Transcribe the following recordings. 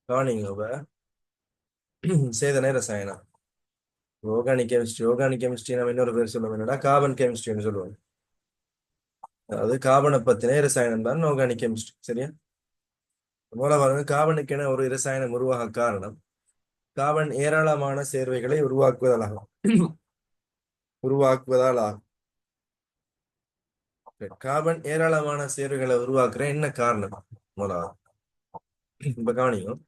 கவனிங்க சேதன ரசாயனம். ஆர்கானிக் கெமிஸ்ட்ரி நம்ம இன்னொரு பேர் சொல்லுவோம், என்னன்னா கார்பன் கெமிஸ்ட்ரின்னு சொல்லுவோம். அதாவது கார்பனை பத்தின இரசாயனம் தான் ஆர்கானிக் கெமிஸ்ட்ரி. சரியா? மூல பாருங்க, கார்பனுக்கென ஒரு இரசாயனம் உருவாக காரணம் கார்பன் ஏராளமான சேர்வைகளை உருவாக்குவதால் ஆகும். கார்பன் ஏராளமான சேர்வைகளை உருவாக்குற என்ன காரணம்? முதலாவது இப்ப கவனிக்கும்,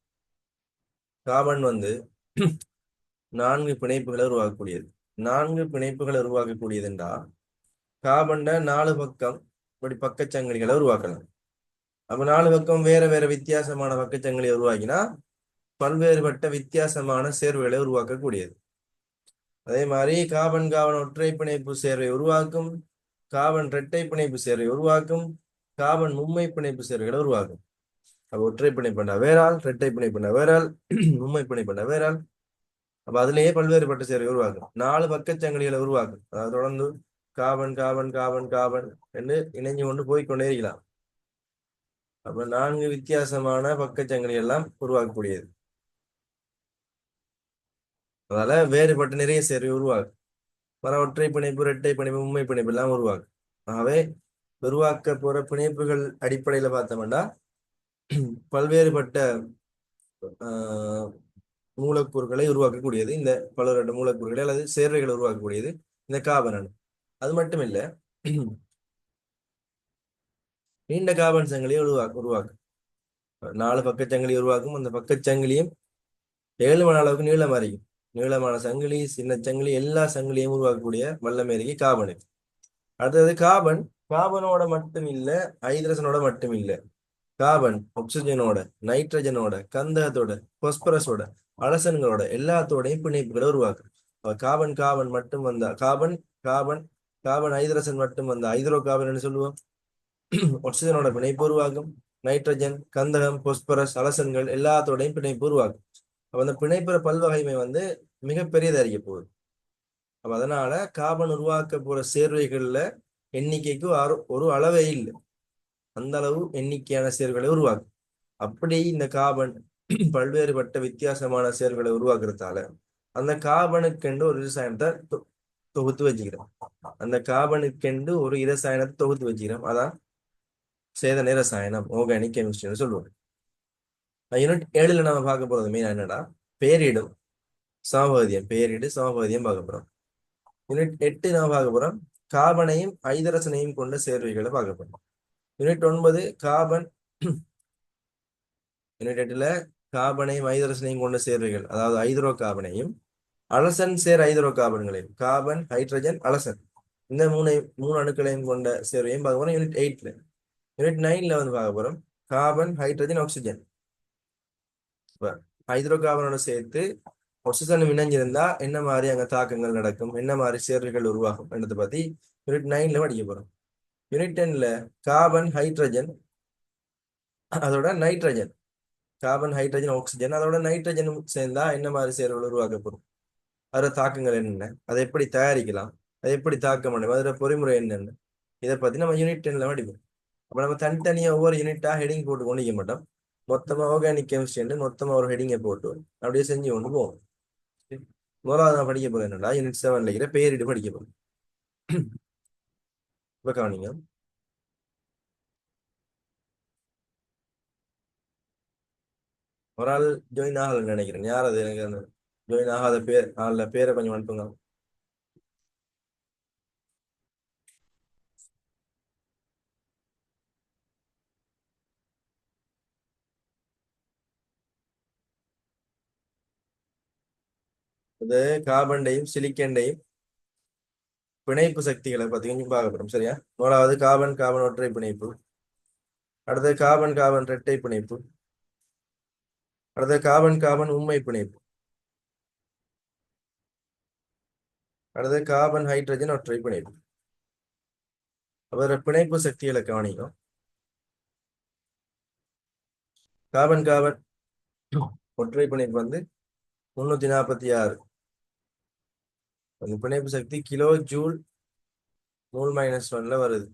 கார்பன் நான்கு பிணைப்புகளை உருவாக்கக்கூடியது. நான்கு பிணைப்புகளை உருவாக்கக்கூடியது என்றால் கார்பன்ட நாலு பக்கம் இப்படி பக்கச்சங்கிலிகளை உருவாக்கலாம். அப்ப நாலு பக்கம் வேற வேற வித்தியாசமான பக்கச்சங்கிலியை உருவாக்கினா பல்வேறுபட்ட வித்தியாசமான சேர்வுகளை உருவாக்கக்கூடியது. அதே மாதிரி கார்பன் கார்பன் ஒற்றை பிணைப்பு சேர்வை உருவாக்கும், கார்பன் இரட்டை பிணைப்பு சேர்வை உருவாக்கும், கார்பன் மும்மை பிணைப்பு சேர்வைகளை உருவாக்கும். அப்ப ஒற்றை பிணைப்புண்டா வேறால், இரட்டை பிணைப்புண்டா வேறால், மும்மை பிணைப்புண்டா வேறால். அப்ப அதுலயே பல்வேறுபட்ட சேர்வை உருவாக்கும். நாலு பக்கச்சங்கிலிகளை உருவாக்கும். அதாவது தொடர்ந்து கார்பன் கார்பன் கார்பன் கார்பன் என்று இணைஞ்சு கொண்டு போய்கொண்டே இருக்கலாம். அப்ப நான்கு வித்தியாசமான பக்கச்சங்கிலி எல்லாம் உருவாக்கக்கூடியது. அதால வேறுபட்ட நிறைய சேர்வை உருவாகும். பல ஒற்றை பிணைப்பு, இரட்டை பிணைப்பு, மும்மை பிணைப்பு எல்லாம் உருவாக்கும். ஆகவே உருவாக்க போற பிணைப்புகள் அடிப்படையில பார்த்தோம்னா பல்வேறுபட்ட ஆஹ் மூலக்கூறுகளை உருவாக்கக்கூடியது இந்த பலவரட்ட மூலக்கூறுகளை அல்லது சேர்வைகளை உருவாக்கக்கூடியது இந்த கார்பன் அணு. அது மட்டும் இல்ல, நீண்ட கார்பன் சங்கிலியை உருவாக்கும். நாலு பக்கச்சங்கிலி உருவாக்கும். அந்த பக்கச்சங்கிலியும் 7 மணி அளவுக்கு நீளம் அறியும். நீளமான சங்கிலி, சின்ன சங்கிலி, எல்லா சங்கிலியும் உருவாக்கக்கூடிய வல்லமை இருக்கு கார்பனு. அடுத்தது கார்பனோட மட்டும் இல்ல, ஹைட்ரஜனோட மட்டும் இல்ல, கார்பன் ஆக்சிஜனோட, நைட்ரஜனோட, கந்தகத்தோட, பாஸ்பரஸோட, அலசன்களோட எல்லாத்தோடையும் பிணைப்புகளை உருவாக்கும். கார்பன் கார்பன் மட்டும் வந்தா கார்பன் கார்பன் கார்பன் ஹைட்ரஜன் மட்டும் வந்தா ஹைட்ரோ கார்பன் சொல்லுவோம். ஆக்சிஜனோட பிணைப்பு உருவாக்கும். நைட்ரஜன், கந்தகம், பாஸ்பரஸ், அலசன்கள் எல்லாத்தோடையும் பிணைப்பு உருவாக்கும். அப்ப அந்த பிணைப்புற பல்வகைமை மிகப்பெரியதா இருக்க போகுது. அப்ப அதனால கார்பன் உருவாக்க போற சேர்வைகள்ல எண்ணிக்கைக்கு ஒரு அளவே இல்லை. அந்த அளவு எண்ணிக்கையான சேர்வுகளை உருவாக்கும். அப்படி இந்த கார்பன் பல்வேறுபட்ட வித்தியாசமான சேர்வுகளை உருவாக்குறதால அந்த கார்பனுக்கென்று ஒரு இரசாயனத்தை தொகுத்து வச்சுக்கிறோம். அந்த கார்பனுக்கென்று ஒரு இரசாயனத்தை தொகுத்து வச்சுக்கிறோம். அதான் சேதன ரசாயனம், ஆர்கானிக் கெமிஸ்ட்ரின்னு சொல்லுவோம். யூனிட் 7ல நம்ம பார்க்க போறது மெயின் என்னடா, பேரிடும் சமபகுதியம். பேரிடு சமபகுதியம் பார்க்க போறோம். யூனிட் 8 நம்ம பார்க்க போறோம் கார்பனையும் ஐதரசனையும் கொண்ட சேர்வைகளை பார்க்க போறோம். Unit 9 carbon. யூனிட் 8ல கார்பனையும் ஐதரசனையும் கொண்ட சேர்வைகள், அதாவது ஹைட்ரோ கார்பனையும் அலசன் சேர் ஹைட்ரோ கார்பன்களையும், கார்பன், ஹைட்ரஜன், அலசன், இந்த மூணு அணுக்களையும் கொண்ட சேர்வையும் பார்க்க போறோம் யூனிட் 8ல. யூனிட் 9ல பார்க்க போறோம் கார்பன், ஹைட்ரஜன், ஆக்சிஜன். ஹைட்ரோ கார்பனோட சேர்த்து ஆக்சிஜன் இணைஞ்சிருந்தா என்ன மாதிரி அங்க தாக்கங்கள் நடக்கும், என்ன மாதிரி சேர்வைகள் உருவாகும் என்றதை பத்தி யூனிட் 9ல படிக்க போறோம். யூனிட் 10ல கார்பன், ஹைட்ரஜன், அதோட நைட்ரஜன், கார்பன், ஹைட்ரஜன், ஆக்சிஜன், அதோட நைட்ரஜனும் சேர்ந்தா என்ன மாதிரி சேர்வுகள் உருவாக்கப்படும், அதோட தாக்கங்கள் என்னென்ன, அதை எப்படி தயாரிக்கலாம், அதை எப்படி தாக்க முடியும், அதோட பொறிமுறை என்னென்ன, இதை பத்தி நம்ம யூனிட் 10ல படிப்போம். அப்ப நம்ம தனித்தனியா ஒவ்வொரு யூனிட்டா ஹெடிங் போட்டு கொண்டிக்க மாட்டோம். மொத்தமா ஆர்கானிக் கெமிஸ்ட்ரி மொத்தமா ஒரு ஹெடிங்கை போட்டு அப்படியே செஞ்சு கொண்டு போவோம். முதலாவது நான் படிக்க போறேன் என்னடா, யூனிட் 7ல இருக்கிற பேரிடு படிக்க போறேன். இப்ப கவனிங்க, ஒரு ஆள் ஜாயின் ஆகலன்னு நினைக்கிறேன். யார் அது? எனக்கு அந்த ஜாயின் ஆகாத பேரை கொஞ்சம் அனுப்புங்க. இது கார்பன்டையும் சிலிக்கண்டையும் பிணைப்பு சக்திகளை பத்தி கொஞ்சம் பார்க்க போறோம். சரியா? முதலாவது கார்பன் கார்பன் ஒற்றை பிணைப்பு, அடுத்தது கார்பன் கார்பன் இரட்டை பிணைப்பு, அடுத்தது கார்பன் கார்பன் உண்மை பிணைப்பு, அடுத்தது கார்பன் ஹைட்ரஜன் ஒற்றை பிணைப்பு. அவர பிணைப்பு சக்திகளை கவனிக்கும். கார்பன் கார்பன் ஒற்றை பிணைப்பு 346. அந்த பிணைப்பு சக்தி கிலோ ஜூல் -1 வருது.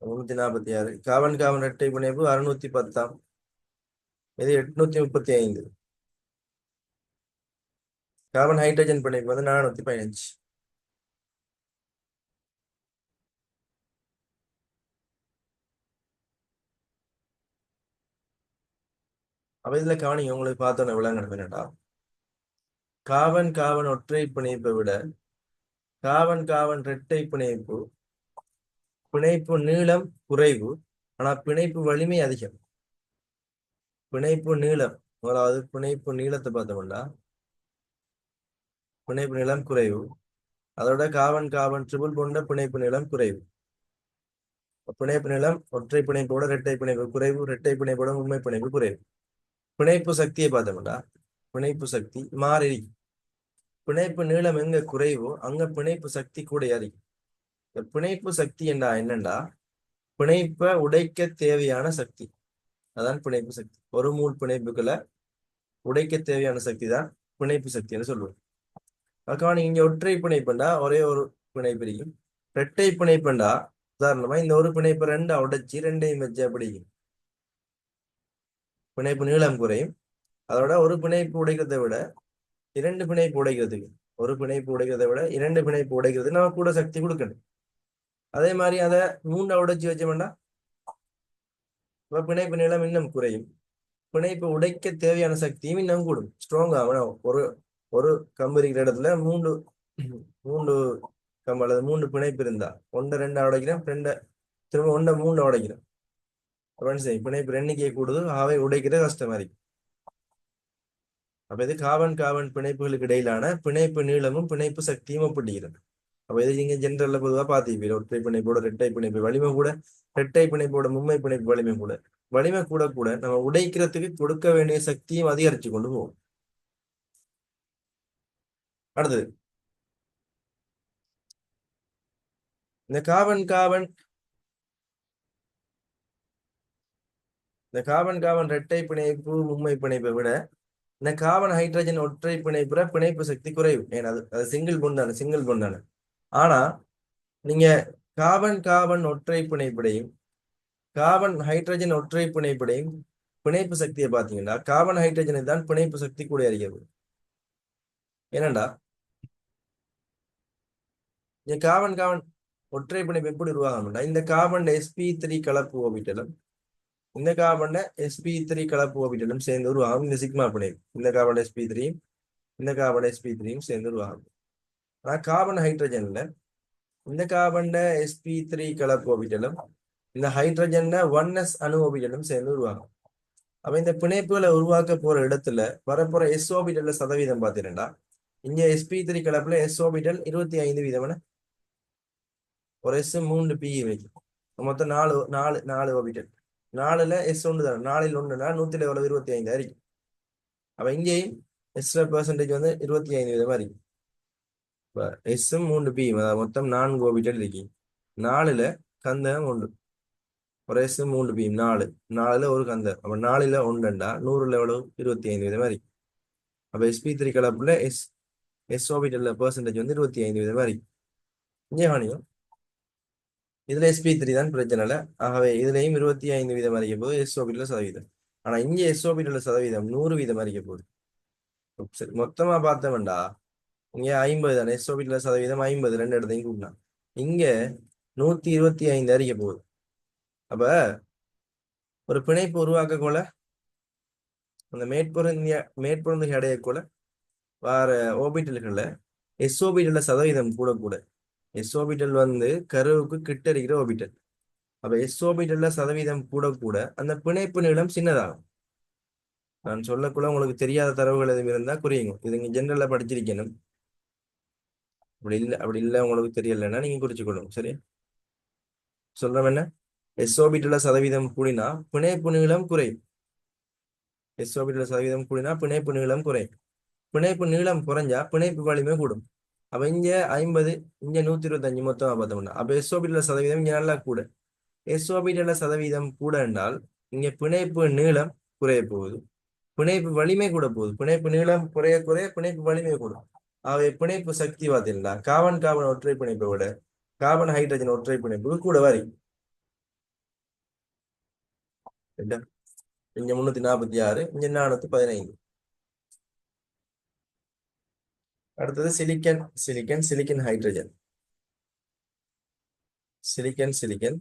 346. கார்பன் கார்பன் இரட்டை பிணைப்பு 610. இது 835. கார்பன் ஹைட்ரஜன் பிணைப்பு வந்து 415. அப்ப இதுல கவனிங்க, உங்களுக்கு பார்த்தோன்னே விளங்கணும் என்னடா, கார்பன் கார்பன் ஒற்றை பிணைப்பை விட கார்பன் கார்பன் இரட்டை பிணைப்பு பிணைப்பு நீளம் குறைவு, ஆனா பிணைப்பு வலிமை அதிகம். பிணைப்பு நீளம், அதாவது பிணைப்பு நீளத்தை பார்த்தோம்னா பிணைப்பு நீளம் குறைவு, அதோட கார்பன் கார்பன் ட்ரிபிள் கொண்ட பிணைப்பு நீளம் குறைவு. பிணைப்பு நீளம் ஒற்றை பிணைப்போட இரட்டை பிணைப்பு குறைவு, இரட்டை பிணைப்போட உண்மை பிணைப்பு குறைவு. பிணைப்பு சக்தியை பார்த்தோம்னா பிணைப்பு சக்தி மாறி, பிணைப்பு நீளம் எங்க குறைவோ அங்க பிணைப்பு சக்தி கூட அதிகம். இந்த பிணைப்பு சக்தி என்னண்டா பிணைப்பை உடைக்க தேவையான சக்தி, அதான் பிணைப்பு சக்தி. ஒரு மூல் பிணைப்புகளை உடைக்க தேவையான சக்தி தான் பிணைப்பு சக்தின்னு சொல்லுவோம். அதுக்காக நீங்க ஒற்றை பிணைப்புண்டா ஒரே ஒரு பிணைப்பு இருக்கும். இரட்டை பிணைப்புண்டா உதாரணமா இந்த ஒரு பிணைப்பு ரெண்டா உடைச்சி ரெண்டையும் வச்சு அப்படி பிணைப்பு நீளம் குறையும். அதோட ஒரு பிணைப்பு உடைக்கிறதை விட இரண்டு பிணைப்பு உடைக்கிறதுக்கு, ஒரு பிணைப்பு உடைக்கிறதை விட இரண்டு பிணைப்பு உடைக்கிறதுக்கு நம்ம கூட சக்தி கொடுக்கணும். அதே மாதிரி அதை மூண்டா உடைச்சி வச்சோம்னா பிணைப்பு நீளம் இன்னும் குறையும், பிணைப்பு உடைக்க தேவையான சக்தியும் இன்னும் கூடும், ஸ்ட்ராங் ஆகணும். ஒரு ஒரு கம்பு இருக்கிற இடத்துல மூன்று மூன்று கம்பு அல்லது மூன்று பிணைப்பு இருந்தா ஒன்றை ரெண்டா உடைக்கிறேன், ரெண்டை திரும்ப ஒன்றை மூணு உடைக்கிறேன். அப்படின்னு சரி பிணைப்பு எண்ணிக்கையை கூடுது, அவை உடைக்கிறது கஷ்டமா இருக்கு. அப்ப இது கார்பன் கார்பன் பிணைப்புகளுக்கு இடையிலான பிணைப்பு நீளமும் பிணைப்பு சக்தியும் ஒப்பிடுகிறது. அப்ப இது நீங்க ஜென்ரல்ல பொதுவா பாத்தீங்க, ஒற்றை பிணைப்போட இரட்டை பிணைப்பு வலிமை கூட, இரட்டை பிணைப்போட மும்மை பிணைப்பு வலிமை கூட, வலிமை கூட கூட நம்ம உடைக்கிறதுக்கு கொடுக்க வேண்டிய சக்தியும் அதிகரிச்சு கொண்டு போகும். அடுத்தது இந்த கார்பன் கார்பன் இந்த கார்பன் கார்பன் இரட்டை பிணைப்பு மும்மை பிணைப்பை விட இந்த கார்பன் ஹைட்ரஜன் ஒற்றை பிணைப்புற பிணைப்பு சக்தி குறைவு. ஏன்னா அது சிங்கிள் பொண்ட் தானே, சிங்கிள் பொண்ட் தானே. ஆனா நீங்க கார்பன் கார்பன் ஒற்றை பிணைப்படையும் கார்பன் ஹைட்ரஜன் ஒற்றை பிணைப்படையும் பிணைப்பு சக்தியை பார்த்தீங்கன்னா கார்பன் ஹைட்ரஜனை தான் பிணைப்பு சக்தி கூட அறிகிறது. ஏனண்டா இந்த கார்பன் கார்பன் ஒற்றை பிணைப்பு எப்படி உருவாகணும்னா இந்த கார்பன் sp3 கலப்பு ஓபிட்டலும் இந்த கார்பன் sp3 கலப்பு ஓபிட்டலும் சேர்ந்து உருவாகும் இந்த சிக்மா பிணைப்பு. இந்த கார்பன் sp3 இந்த கார்பன் sp3 சேர்ந்து உருவாகும். ஆனா கார்பன் ஹைட்ரஜன்ல இந்த கார்பன் sp3 கலப்பு ஓபிட்டலும் இந்த ஹைட்ரஜன் 1s அணு ஓபிட்டலும் சேர்ந்து உருவாகும். அப்ப இந்த பிணைப்புகளை உருவாக்க போற இடத்துல வரப்போற எஸ் ஓபிட்டல்ல சதவீதம் பார்த்தீங்கன்னா இங்க sp3 கலப்புல எஸ் ஓபிட்டல் 25%, ஒரு எஸ் 3 பி வைக்கும், மொத்தம் 4 ஓபிட்டல், 4ல எஸ் ஒன்று தானே, 4ல் ஒன்றுனா 100ல் எவ்வளவு 25 இருக்கும். அப்ப இங்கேயும் எஸ் பெர்சன்டேஜ் வந்து 25% இருக்கும். இப்போ எஸ் 3 பி மொத்தம் 4 ஓபிட்டல் இருக்கு, 4ல கந்தகம் ஒன்று, ஒரு எஸ் 3 பி 4ல ஒரு கந்தகம், அப்ப 4ல் ஒன்றுண்டா 100ல் எவ்வளவு 25% மாதிரி. அப்ப sp3 கலப்புல எஸ் ஓபிட்டல்ல பெர்சன்டேஜ் வந்து 25% மாதிரி. இங்கே காணியும் இதுல sp3 தான் பிரச்சனை இல்லை, ஆகவே இதுலயும் 25% அறிக்க போகுது எஸ் ஓபிட்டல சதவீதம். ஆனா இங்க எஸ் ஓபிட்டல சதவீதம் 100% அறிக்க போகுது. சரி மொத்தமா பார்த்தோம்டா இங்க 50 தானே, எஸ் ஓபிட்டல சதவீதம் 50, ரெண்டு இடத்தையும் கூட்டினா இங்க 125 அறிக்க போகுது. அப்ப ஒரு பிணைப்பு உருவாக்க போல அந்த மேற்பொருந்திய அடைய போல வேற ஓபிட்டல்கள்ல எஸ் ஓபிட்டல்ல சதவீதம் கூட கூட, எஸ் ஓபிட்டல் வந்து கருவுக்கு கிட்ட இருக்கிற ஓபிட்டல். அப்ப எஸ் ஓபிட்டல்ல சதவீதம் கூட கூட அந்த பிணைப்பு நீளம் சின்னதாகும். நான் சொல்லக்குள்ள உங்களுக்கு தெரியாத தரவுகள் எதுவும் இருந்தா குறியுங்க, இது நீங்க ஜென்ரல்ல படிச்சிருக்கணும். அப்படி இல்லை உங்களுக்கு தெரியலைன்னா நீங்க குறிச்சுக்கொள்ளும். சரி சொல்றோம் என்ன, எஸ் ஓபிட்டல்ல சதவீதம் கூடினா பிணைப்பு நீளம் குறையும். எஸ் ஓபிட்டல்ல சதவீதம் கூடினா பிணைப்பு நீளம் குறையும். பிணைப்பு நீளம் குறைஞ்சா பிணைப்பு வலிமை கூடும். அப்ப இங்க 50, இங்க 125 மொத்தமா பார்த்தோம்னா அப்ப எஸ் ஓபிட்டல்ல சதவீதம் இங்க நல்லா கூட. எஸ் ஓபிட்டல்ல சதவீதம் கூட என்றால் இங்க பிணைப்பு நீளம் குறைய போகுது, பிணைப்பு வலிமை கூட போகுது. பிணைப்பு நீளம் குறைய குறைய பிணைப்பு வலிமை கூடும். அவை பிணைப்பு சக்தி பார்த்தீங்கன்னா கார்பன் கார்பன் ஒற்றை பிணைப்பை விட கார்பன் ஹைட்ரஜன் ஒற்றை பிணைப்பு கூட வரி. இங்க 346, இங்க 415. அடுத்தது silicon silicon silicon hydrogen. Silicon silicon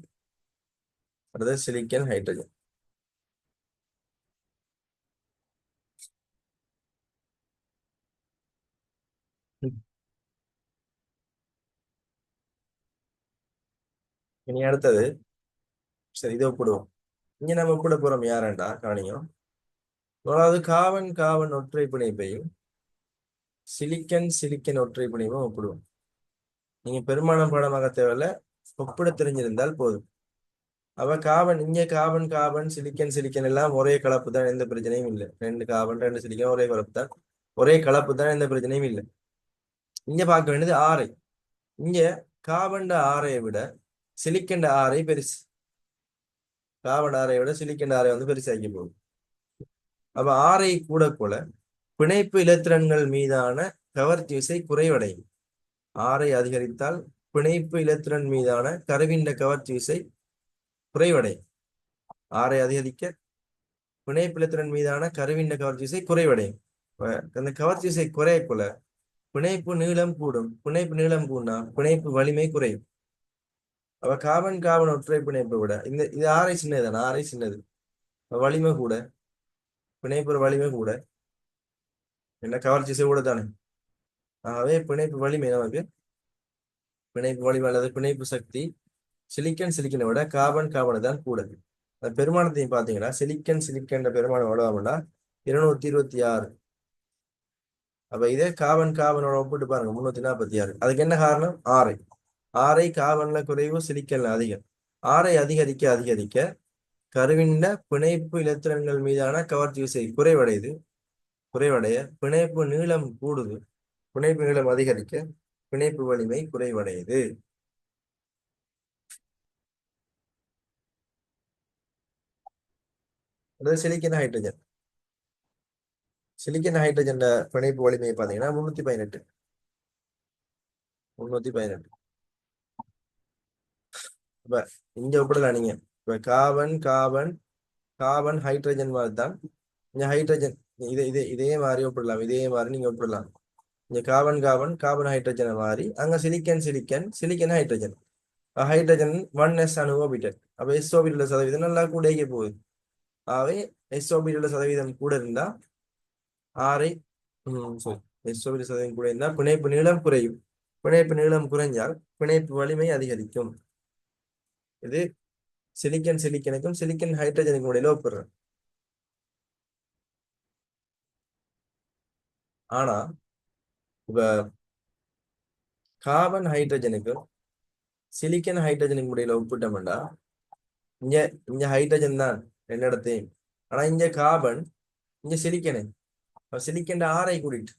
அடுத்தது சிலிக்கன் ஹைட்ரஜன். இனி அடுத்தது, சரி இதை ஒப்பிடுவோம். இங்க நம்ம ஒப்பிட போறோம் யாரண்டா காணியும். அதாவது காவன் காவன் ஒற்றை பிணைப்பையும் சிலிக்கன் சிலிக்கன் ஒற்றை பிணைப்பும் ஒப்பிடுவோம். நீங்க பெரும்பாலும் பாடமாக தேவையில்ல, ஒப்பிட தெரிஞ்சிருந்தால் போதும். அவ காவன் இங்க காவன் காவன் சிலிக்கன் சிலிக்கன் எல்லாம் ஒரே கலப்பு தான், எந்த பிரச்சனையும் இல்லை. ரெண்டு காவன் ரெண்டு சிலிக்கன் ஒரே கலப்பு தான், ஒரே கலப்பு தான், எந்த பிரச்சனையும் இல்லை. இங்க பார்க்க வேண்டியது ஆரை. இங்க காவண்ட ஆரையை விட சிலிக்கண்ட ஆரை பெருசு. காவண்ட ஆரையை விட சிலிக்கண்ட ஆரை வந்து பெருசாக்கி போகுது. அப்ப ஆரை கூட போல பிணைப்பு இலத்திரன்கள் மீதான கவர்ச்சி விசை குறைவடையும். ஆரை அதிகரித்தால் பிணைப்பு இலத்திரன் மீதான கருவிண்ட கவர்ச்சி விசை குறைவடையும். ஆரை அதிகரிக்க பிணைப்பு இலத்திரன் மீதான கருவிண்ட கவர்ச்சி விசை குறைவடையும். அந்த கவர்ச்சி விசை குறையக்குள்ள பிணைப்பு நீளம் கூடும். பிணைப்பு நீளம் கூடனா பிணைப்பு வலிமை குறையும். அவ காபன் காபன் ஒற்றை பிணைப்பை விட இது ஆரை சின்னதுதானே, ஆரை சின்னது, வலிமை கூட, பிணைப்பு வலிமை கூட, என்ன கவர்ச்சி விசை கூட தானே. ஆகவே பிணைப்பு வலிமை நமக்கு, பிணைப்பு வலிமை அல்லது பிணைப்பு சக்தி சிலிக்கன் சிலிக்கனை விட காபன் காபனை தான் கூட. அந்த பெருமானத்தையும் பார்த்தீங்கன்னா சிலிக்கன் சிலிக்கன் பெருமானம் எவ்வளவுனா 226. அப்ப இதே காபன் காபனோட ஒப்பிட்டு பாருங்க 346. அதுக்கு என்ன காரணம்? ஆரை. ஆரை காபன்ல குறைவு, சிலிக்கன்ல அதிகம். ஆரை அதிகரிக்க அதிகரிக்க கருவிண்ட பிணைப்பு இலத்திரன்கள் மீதான கவர்ச்சி விசை குறைவடையுது. குறைவடைய பிணைப்பு நீளம் கூடுது. பிணைப்பு நீளம் அதிகரிக்க பிணைப்பு வலிமை குறைவடையுது. அதாவது சிலிக்கன் ஹைட்ரஜன். சிலிக்கன் ஹைட்ரஜன் பிணைப்பு வலிமையை பார்த்தீங்கன்னா 318. 318. இப்ப இங்க ஒப்பிடலாம் நீங்க. இப்ப காபன் காபன் காபன் ஹைட்ரஜன் மாதிரி தான் இங்க ஹைட்ரஜன். இதே மாதிரி ஒப்பிடலாம், இதே மாதிரி நீங்க ஒப்பிடலாம். இங்க காபன் காபன் காபன் ஹைட்ரஜனை மாதிரி அங்க silicon silicon silicon hydrogen. Hydrogen 1s அணு ஆர்பிட்டல். அப்ப எஸ் ஆர்பிட்டல் சதவீதம் நல்லா கூட போகுது. ஆகவே எஸ் ஆர்பிட்டல் சதவீதம் கூட இருந்தா ஆரை சரி எஸ் ஆர்பிட்டல் சதவீதம் கூட இருந்தா பிணைப்பு நீளம் குறையும். பிணைப்பு நீளம் குறைஞ்சால் பிணைப்பு வலிமை அதிகரிக்கும். இது சிலிக்கன் சிலிக்கனுக்கும் சிலிக்கன் ஹைட்ரஜனுக்கும் இடையில ஒப்பிடுறேன். ஆனா இப்ப கார்பன் ஹைட்ரஜனுக்கும் சிலிக்கன் ஹைட்ரஜனுக்கும் இடையில ஒப்பிட்டோம்டா இங்க இங்க ஹைட்ரஜன் தான் என்னிடத்தையும். ஆனா இங்க கார்பன், இங்க சிலிக்கனு. சிலிக்கன் ஆரை கூடிட்டு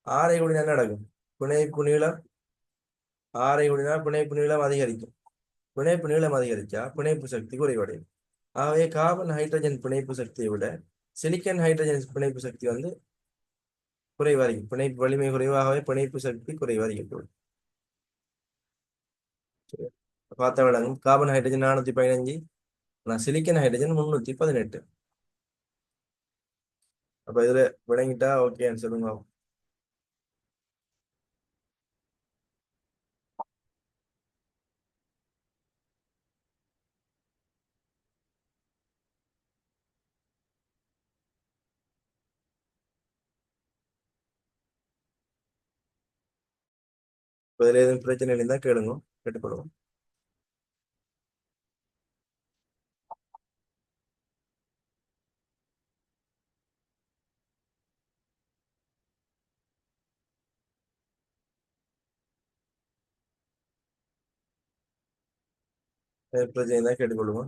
ஆரை கூடினா என்ன நடக்கும்? பிணைப்பு நீளம் ஆரை கூடினா பிணைப்பு நீளம் அதிகரிக்கும். பிணைப்பு நீளம் அதிகரிச்சா பிணைப்பு சக்தி குறைவடையும். ஆகவே கார்பன் ஹைட்ரஜன் பிணைப்பு சக்தியை விட சிலிக்கன் ஹைட்ரஜன் பிணைப்பு சக்தி வந்து குறைவடையும். பிணைப்பு வலிமை குறைவாகவே பிணைப்பு சக்தி குறைவடையும். பார்த்த விளங்கும். கார்பன் ஹைட்ரஜன் 415, ஆனா சிலிக்கன் ஹைட்ரஜன் 318. அப்ப இதுல விளங்கிட்டா ஓகேன்னு சொல்லுங்க. இப்ப இதுல எதுவும் பிரச்சனை இருந்தா கேளுங்க, கேட்டுக்கொள்ளுங்க. பிரச்சனை இருந்தா கேட்டுக்கொள்ளுங்க.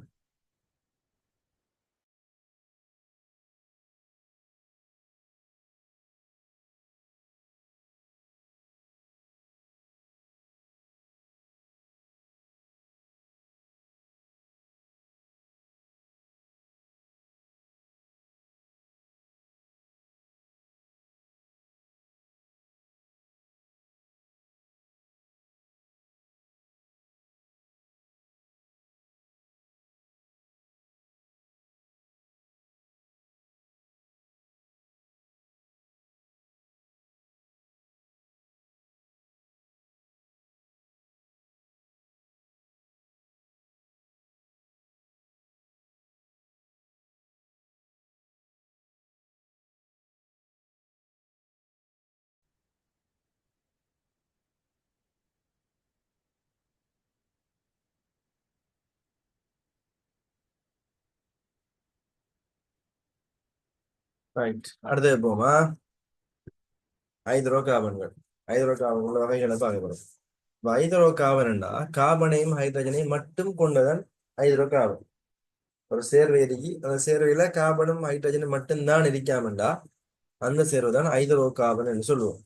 ரைட், அடுத்தது போமா. ஹைட்ரோ கார்பன்கள். ஹைட்ரோ கார்பன்கள் வகைகளை பார்க்க போறோம். ஹைட்ரோ கார்பன்டா கார்பனையும் ஹைட்ரஜனையும் மட்டும் கொண்டதன் ஹைட்ரோ கார்பன். ஒரு சேர்வை இருக்கி அந்த சேர்வையில கார்பனும் ஹைட்ரஜனும் மட்டும்தான் இருக்காமண்டா அந்த சேர்வை தான் ஹைட்ரோ கார்பன் என்று சொல்லுவோம்.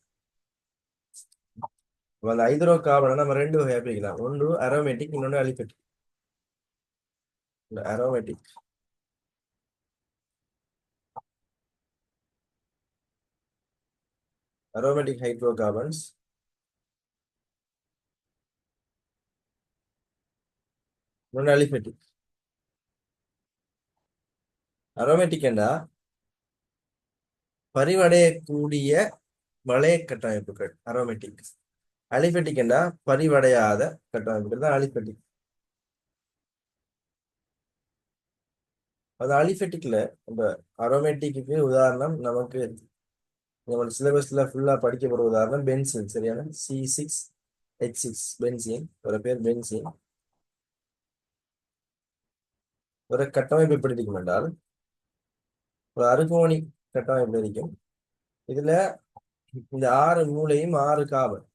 அந்த ஹைட்ரோ கார்பனை நம்ம ரெண்டு வகையா பிரிக்கலாம். ஒன்று அரோமேட்டிக், இன்னொன்று அலிபெட்டிக். இந்த aromatic aromatic hydrocarbons, non aliphatic. Aromatic என்றா பரிவடையக்கூடிய வளைய கட்டமைப்புகள் அரோமேட்டிக். அலிபெட்டிக் என்றா பரிவடையாத கட்டமைப்புகள் தான் அலிபெட்டிக். அது அலிபெட்டிக்ல இந்த அரோமேட்டிக்கு உதாரணம் நமக்கு நம்ம சிலபஸ்ல ஃபுல்லா படிக்க போற உதாரணம் பென்சின். சரியான C6H6 பென்சின், ஒரு பேர் பென்சின். ஒரு கட்டமைப்பு எப்படி இருக்கும் என்றால் ஒரு அறுகோணி கட்டமைப்பு இருக்கும். இதுல இந்த 6 மூலையும் 6 காவல்.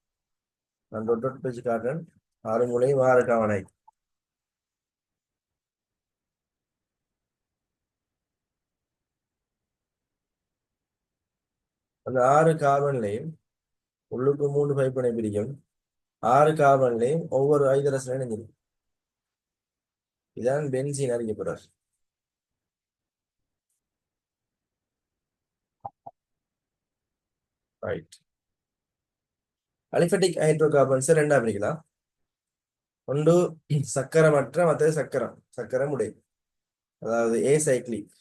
நான் டொட் வச்சு காட்டுறேன். 6 மூலையும் 6 காவனை. அந்த 6 கார்பன்லையும் உள்ளுக்கு 3 பைப்பினை பிரிக்கும். 6 கார்பன்லையும் ஒவ்வொரு ஐதரசன் இணைஞ்சிருக்கு. இதான் பென்சீன் அறிக்கப்படுறார். ரைட். அலிபெட்டிக் ஹைட்ரோ கார்பன்ஸ் ரெண்டா பிரிக்கலாம். ஒன்று சக்கரமற்ற, மற்றது சக்கரம் உடைய. அதாவது ஏ சைக்ளிக்.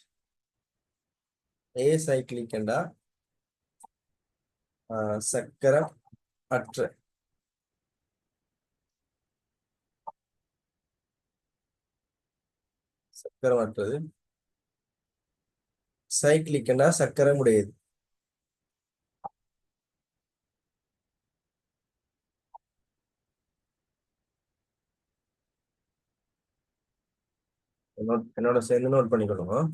ஏ சைக்ளிக் என்றா சக்கரம் அற்ற. சக்கரமற்றது. சைக்ளிக் என்றா சக்கரம் உடையது. என்னோட சேர்ந்து நோட் பண்ணிக்கணும்.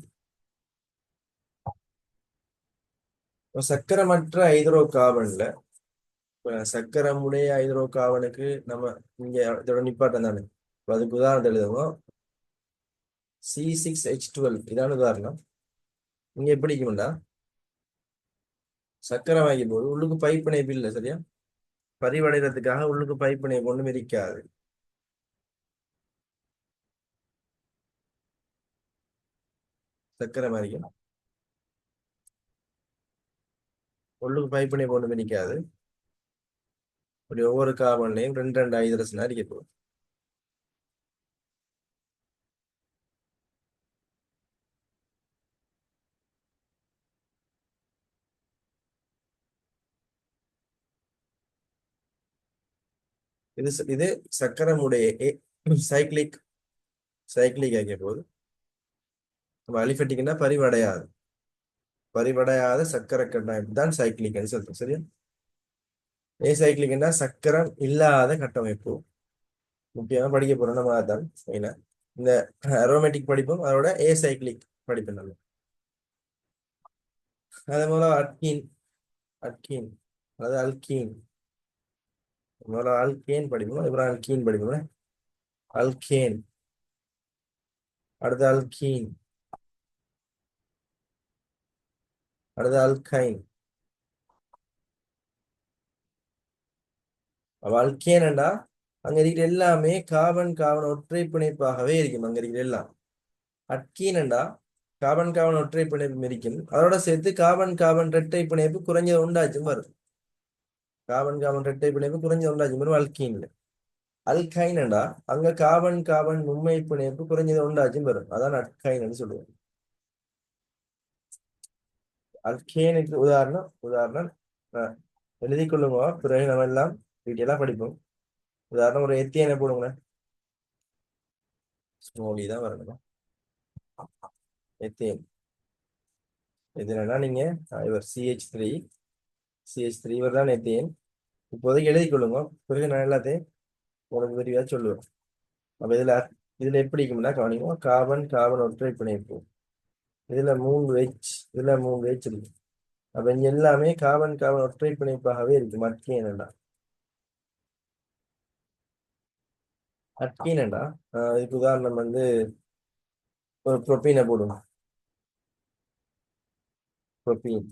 சக்கரமற்ற ஹைட்ரோ கார்பன்ல சக்கரமுடைய ஹைட்ரோ கார்பனுக்கு நம்ம இங்க இதோட நிப்பாட்டம் தானே. அதுக்கு உதாரணம் எழுதுவோம். C6H12 இதான உதாரணம். இங்க எப்படி இருக்கும்டா சக்கரை வாங்கி போது உள்ளுக்கு பைப் இணைப்பு இல்லை. சரியா, பரிவடைகிறதுக்காக உள்ளுக்கு பைப் இணைப்பு ஒன்றும் இருக்காது. சக்கரை மாதிரிக்கும் உள்ளுக்கு பைப் இணைப்பு ஒன்றும் இருக்காது. அப்படி ஒவ்வொரு கார்பன்லையும் 2 ஹைட்ரஜன் அடிக்க போகுது. இது சக்கரமுடைய சைக்ளிக் சைக்ளிக் ஆகிய போது நம்ம அலிபெட்டிக்னா பரிவடையாத சக்கர கட்டமைப்பு தான் சைக்ளிக்னு சொல்றோம். சரியா, ஏ சைக்ளிக்னா சக்கரம் இல்லாத கட்டமைப்பு. முக்கியமா படிக்க போறோம் நம்ம அதான் இந்த அரோமேட்டிக் படிப்பும் அதோட ஏ சைக்ளிக் படிப்பு நம்ம. அதே போல அட்கீன். அட்கீன் அதாவது அல்கீன். முதல்ல அல்கேன் படிப்போம், அப்புறம் அல்கீன் படிப்போம். அல்கேன், அடுத்து அல்கீன், அடுத்து அல்கைன். அப்ப அல்கேனண்டா அங்க இருக்கிற எல்லாமே கார்பன் கார்பன் ஒற்றை பிணைப்பாகவே இருக்கும். அங்க இருக்கிற எல்லாம். அட்கீனண்டா கார்பன் கார்பன் ஒற்றை பிணைப்பு இருக்கும். அதோட சேர்த்து கார்பன் கார்பன் இரட்டை பிணைப்பு குறைஞ்ச உண்டாச்சும் வரும். கார்பன் கார்பன் இரட்டை பிணைப்பு குறைஞ்ச உண்டாச்சும் வரும் அல்கீன்ல. அல்கைனண்டா அங்க கார்பன் கார்பன் மும்மை பிணைப்பு குறைஞ்சது உண்டாச்சும் வரும். அதான் அல்கைன்னு சொல்லுவோம். அல்கேனுக்கு உதாரணம் எழுதி கொள்ளுங்க. பிறகு நம்ம எல்லாம் டீட்டெயிலா படிப்போம். உதாரணம் ஒரு எத்தியனை போடுங்க. ஸ்மோலி தான் வரணும். எத்தேன் எதுனா நீங்க இவர் CH3 இவர் தான் எத்தேன். இப்போதைக்கு எழுதி கொள்ளுங்க. பிறகு நான் எல்லாத்தையும் உங்களுக்கு விரிவா சொல்லுவேன். அப்ப இதுல எப்படி இருக்கும்னா கவனிக்கும். கார்பன் கார்பன் ஒற்றை பிணைப்பு. இதுல 3H இதுல 3 H இருக்கு. அப்ப இங்க எல்லாமே கார்பன் கார்பன் ஒற்றை பிணைப்பாகவே இருக்கு. மட்கேன் என்னடா அட்கீனண்டா. இதுக்கு உதாரணம் ஒரு புரோப்பீனை போடுவோம். புரோப்பீன்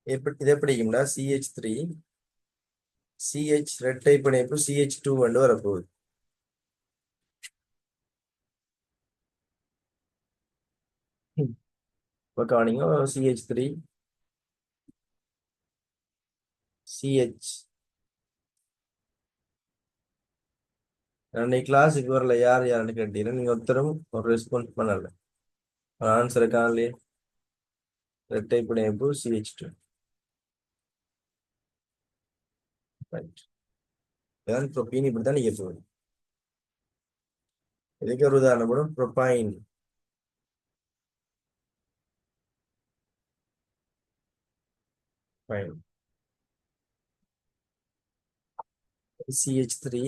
இது எப்படி இருக்கும்டா CH3 இரட்டை பிணைப்பு CH2 வரப்போகுது. இப்போ கவனிங்க, CH அன்னைக்கு கிளாஸுக்கு வரல, யார் யாருன்னு கேட்டீங்கன்னா நீங்க ஒருத்தரும் ஒரு ரெஸ்பான்ஸ் பண்ணல. ஆன்சரை காணலே. இரட்டை பிணைப்பு CH2. ரைட். இதான் ப்ரோப்பீன், இப்படித்தான் நீங்க போகுது. இதுக்கு ஒரு உதாரணம் கூட ப்ரோப்பைன். ஃபைன். CH3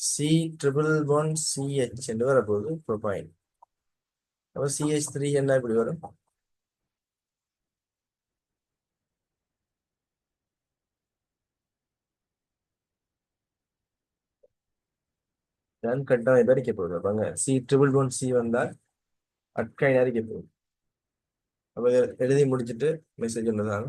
C++CH என்று வரப்போகுது ப்ரோப்பைன். அப்போ CH3 என்ன இப்படி வரும்? நான் கட்டமைப்பு அடிக்க போகுது. அப்பங்க C++C வந்தால் அட்கைன் அடிக்க போகுது. அப்ப எழுதி முடிச்சுட்டு மெசேஜ் ஒன்றுதான்.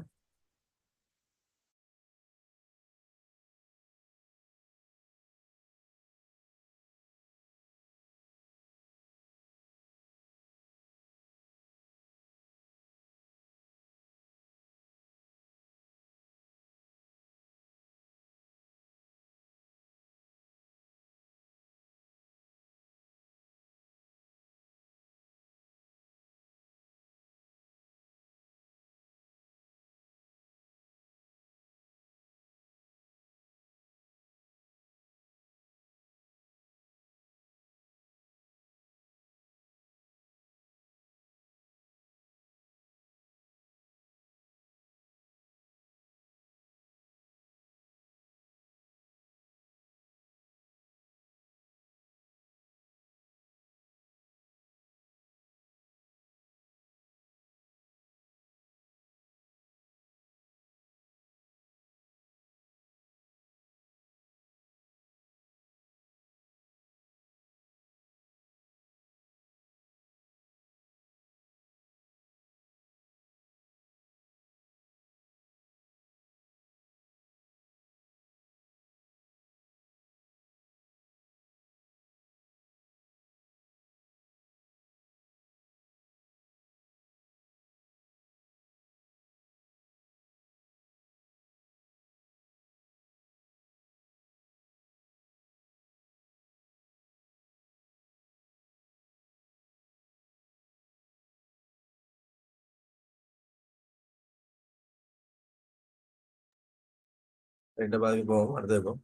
ரெண்டு பாதிக்கு போவோம், அடுத்தது போவோம்.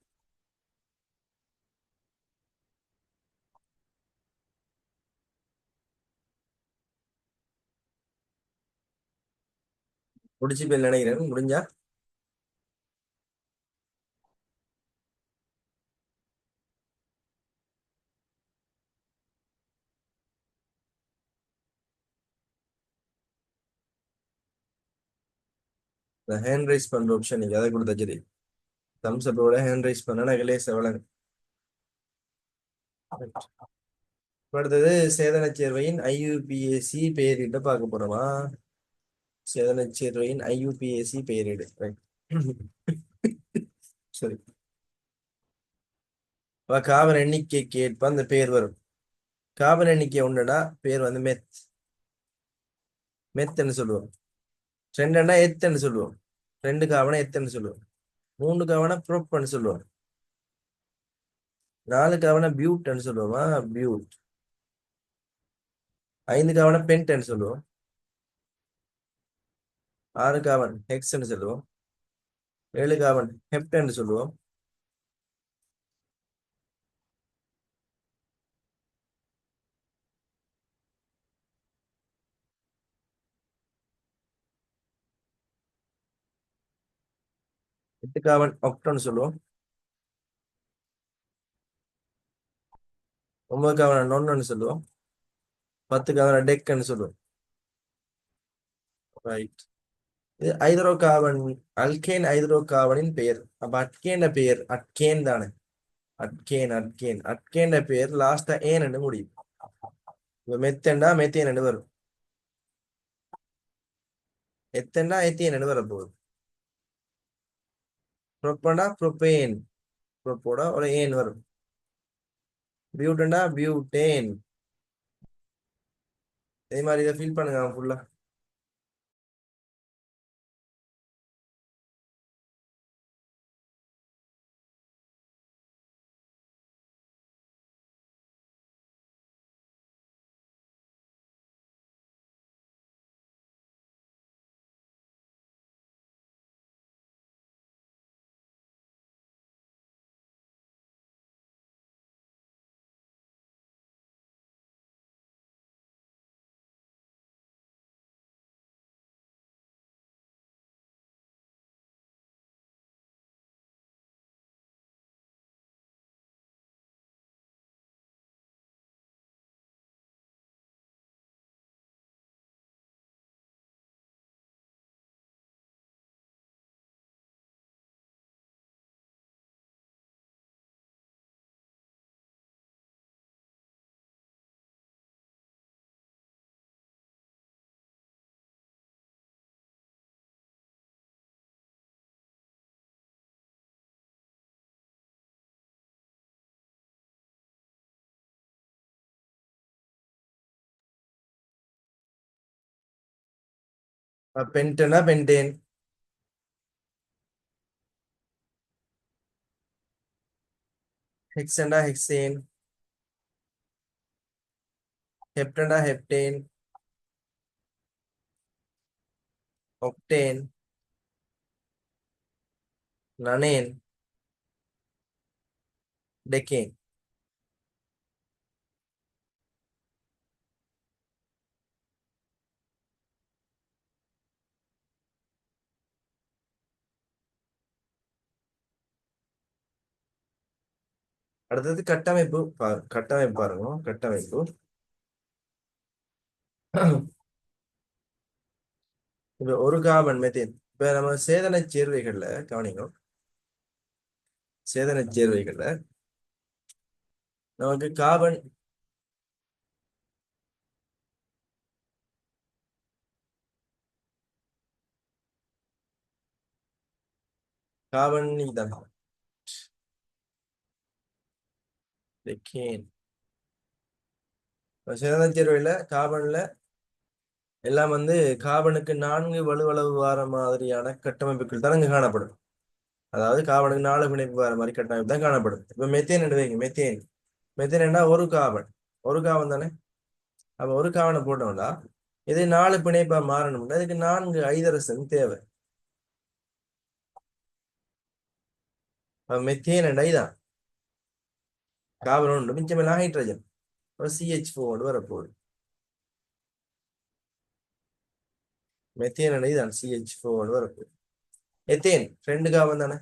முடிச்சு போய் நினைக்கிறேன். முடிஞ்சா இந்த ஹேண்ட் ரைஸ் பண்ற ஆப்ஷன் நீங்க அதை கொடுத்தா சரி. தம்ஸ் அப்போட ஹேண்ட் ரைஸ் பண்ணா லேஸ் எவ்வளவு. அடுத்தது சேதனச் சேர்வையின் IUPAC பெயரிட்ட பார்க்க போறோமா? சேதனச் சேர்வையின் IUPAC பெயரிடு. Right. சரி. காபன் எண்ணிக்கைக்கு ஏற்ப அந்த பேர் வரும். காபன் எண்ணிக்கை ஒண்ணுடா பேர் மெத்ன்னு சொல்லுவோம். ரெண்டுன்னா எத்துன்னு சொல்லுவோம். ரெண்டு காவனை எத்துன்னு சொல்லுவோம். மூணு காவனை ப்ரோப்னு சொல்லுவோம். நாலு காவனை பியூட்னு சொல்லுவோமா, பியூட். ஐந்து காவனை பென்ட்னு சொல்லுவோம். ஆறு காவன் ஹெக்ஸ்ன்னு சொல்லுவோம். ஏழு காவன் ஹெப்டன்னு சொல்லுவோம். எட்டு காவன் ஒக்டன்னு சொல்லுவோம். 9 கார்பன் நொன்னு சொல்லுவோம், 10 கார்பன் டெக்குன்னு சொல்லுவோம். ரைட். இது ஹைட்ரோ கார்பன், அல்கேன் ஹைட்ரோ கார்பனின் பெயர். அப்ப அட்கேன பெயர் அட்கேன் தானே. அட்கேன பெயர் லாஸ்டா ஏன்னு முடியும். இப்ப மெத்தண்டா மெத்தேன் வரும், எத்தண்டா எத்தேன் வர போகுது. ப்ரொப்பண்டா ப்ரொபேன், ப்ரொப்போட ஒரு ஏன் வரும். பியூட்டண்டா பியூட்டேன். இதே மாதிரி இதை ஃபில் பண்ணுங்க ஃபுல்லா. பென்டனா பென்டேன், ஹெக்ஸண்டா ஹெக்சேன், ஹெப்டண்டா ஹெப்டேன், ஒக்டேன், நனேன், டெக்கேன். அடுத்தது கட்டமைப்பு கட்டமைப்பு பாருங்க. கட்டமைப்பு இப்ப ஒரு கார்பன் மெத்தேன். இப்ப நம்ம சேதன சேர்வைகள்ல கவனிங்க. சேதன சேர்வைகள்ல நமக்கு கார்பன் கார்பன் இதான் டெக்கேன். சேதன சேர்வையில கார்பன்ல எல்லாம் கார்பனுக்கு 4 வலுவளவு வார மாதிரியான கட்டமைப்புகள் தான் இங்க காணப்படும். அதாவது கார்பனுக்கு 4 பிணைப்பு வார மாதிரி கட்டமைப்பு தான் காணப்படும். இப்ப மெத்தேன் எடுவீங்க. மெத்தேன் மெத்தேன் ஒரு கார்பன், ஒரு கார்பன் தானே. அப்ப ஒரு கார்பனை போட்டோம்னா இது 4 பிணைப்பா மாறணும்னா இதுக்கு 4 ஐதரசன் தேவை. மெத்தேன் இதான் கார்பன் ஒன்று, மிச்சமெல்லாம் ஹைட்ரஜன். CH4 வரப்போகுது. மெத்தேன் இதான் CH4 வரப்போகுது. எத்தேன் 2 கார்பன் தானே,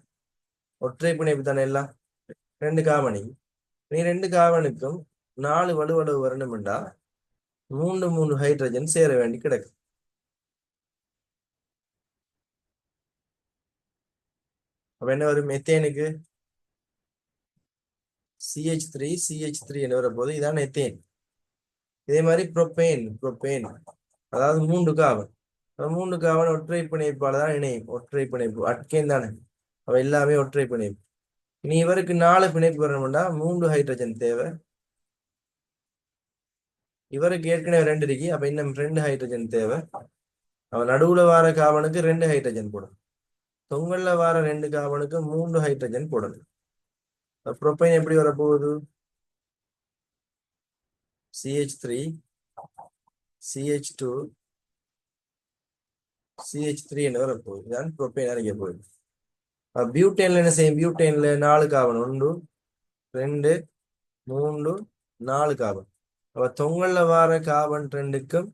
ஒற்றை பிணைப்பு தானே எல்லாம். 2 கார்பனி நீ 2 கார்பனுக்கும் 4 வலுவளவு வரணும்டா 3 ஹைட்ரஜன் சேர வேண்டி கிடக்கு. அப்ப என்ன வரும்? மெத்தேனுக்கு CH3 என்ன வரப்போகுது, இதான் எத்தேன். இதே மாதிரி ப்ரொப்பேன் அதாவது 3 கார்பன். 3 கார்பன் ஒற்றை பிணைப்பால தான் இணையும். ஒற்றை பிணைப்பு அட்கேன் தானே. அவ எல்லாமே ஒற்றை பிணைப்பு. இனி இவருக்கு 4 பிணைப்பு வரணும்னா 3 ஹைட்ரஜன் தேவை. இவருக்கு ஏற்கனவே 2 இருக்கு, அப்ப இன்னும் 2 ஹைட்ரஜன் தேவை. அவன் நடுவுல வார கார்பனுக்கு 2 ஹைட்ரஜன் போடணும். தொங்கல்ல வார 2 கார்பனுக்கு 3 ஹைட்ரஜன் போடணும். ப்ரோப்பைன் எப்படி வரப்போகுது? CH3 CH2 CH3 என்று வரப்போகுது. இதுதான் ப்ரோப்பைன் அறிய போகுது. பியூட்டேன்ல என்ன செய்யும்? பியூட்டேன்ல 4 கார்பன், 1 2 3 4 கார்பன். அப்ப தொங்கல்ல வார கார்பன் 2க்கும்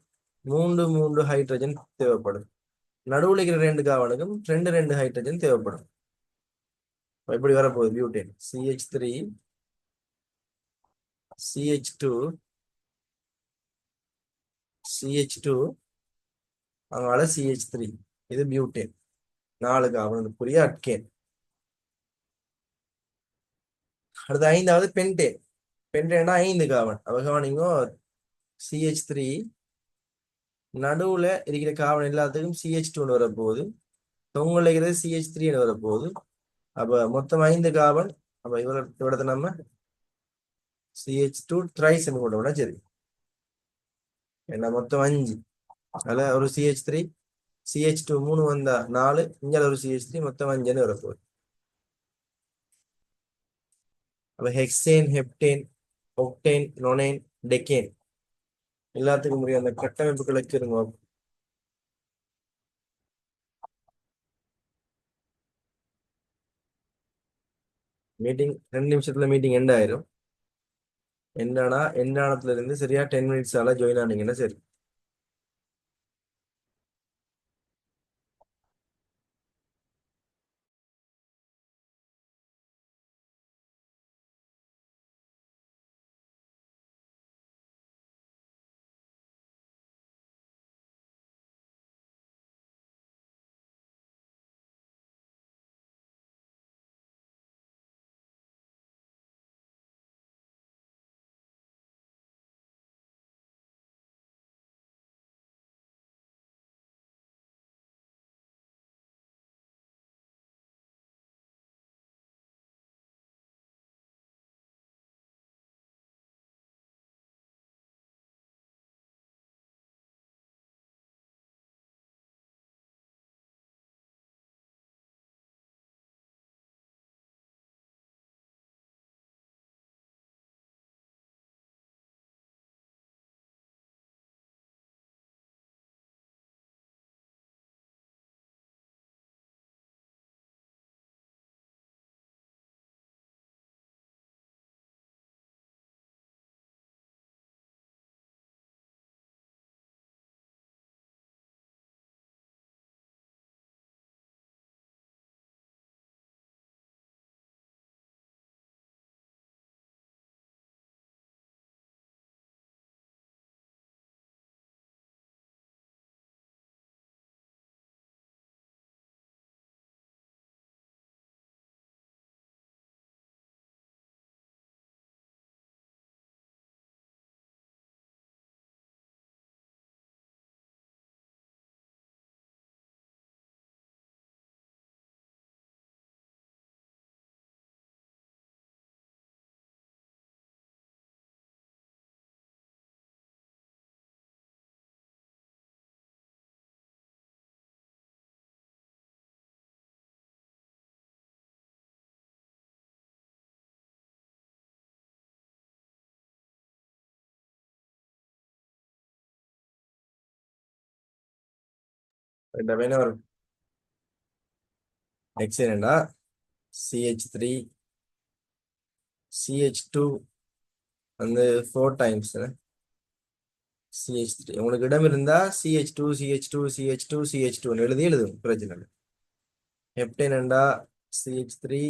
3 ஹைட்ரஜன் தேவைப்படும். நடுவுல இருக்கிற 2 கார்பனுக்கும் 2 ஹைட்ரஜன் தேவைப்படும். இப்படி வரப்போகுது பியூட்டேன். CH3 CH2 CH2 அங்கால CH3. இது பியூட்டேன். 4 கார்பனுக்குரிய அட்கேன். அடுத்து 5வது பென்டேன். பென்டேன்னா 5 கார்பன். அப்ப கவனிங்க, CH3 நடுவுல இருக்கிற கார்பன் எல்லாத்துக்கும் CH2 வரப்போகுது. தொங்கல் இருக்கிறது CH3 வரப்போகுது. அப்ப மொத்தம் 5 கார்பன். அப்ப இவரத்தை நம்ம CH2 ட்ரைசன் போட்டோம்னா சரி. என்ன மொத்தம் 5. அதுல ஒரு CH3 CH2 3 வந்தா 4, இங்க ஒரு CH3 மொத்தம் 5 வரப்போகுது. அப்ப ஹெக்சேன், ஹெப்டேன், ஒக்டேன், நொனேன், டெக்கேன் எல்லாத்துக்கும் முடியும் அந்த கட்டமைப்புகளுக்கு இருங்க. மீட்டிங் 2 நிமிஷத்துல மீட்டிங் எண்ட் ஆயிரும். என்னன்னா எண்டானத்துல இருந்து சரியா 10 மினிட்ஸ் ஜாயின் ஆனீங்கன்னா சரி. இந்த வேணா ஒரு ஹெக்சேனா CH3 CH2 வந்து 4 டைம்ஸ் CH3. உங்களுக்கு இடம் இருந்தா CH2 CH2 CH2 CH2 எழுதும் பிரச்சனை இல்லை. Heptane CH3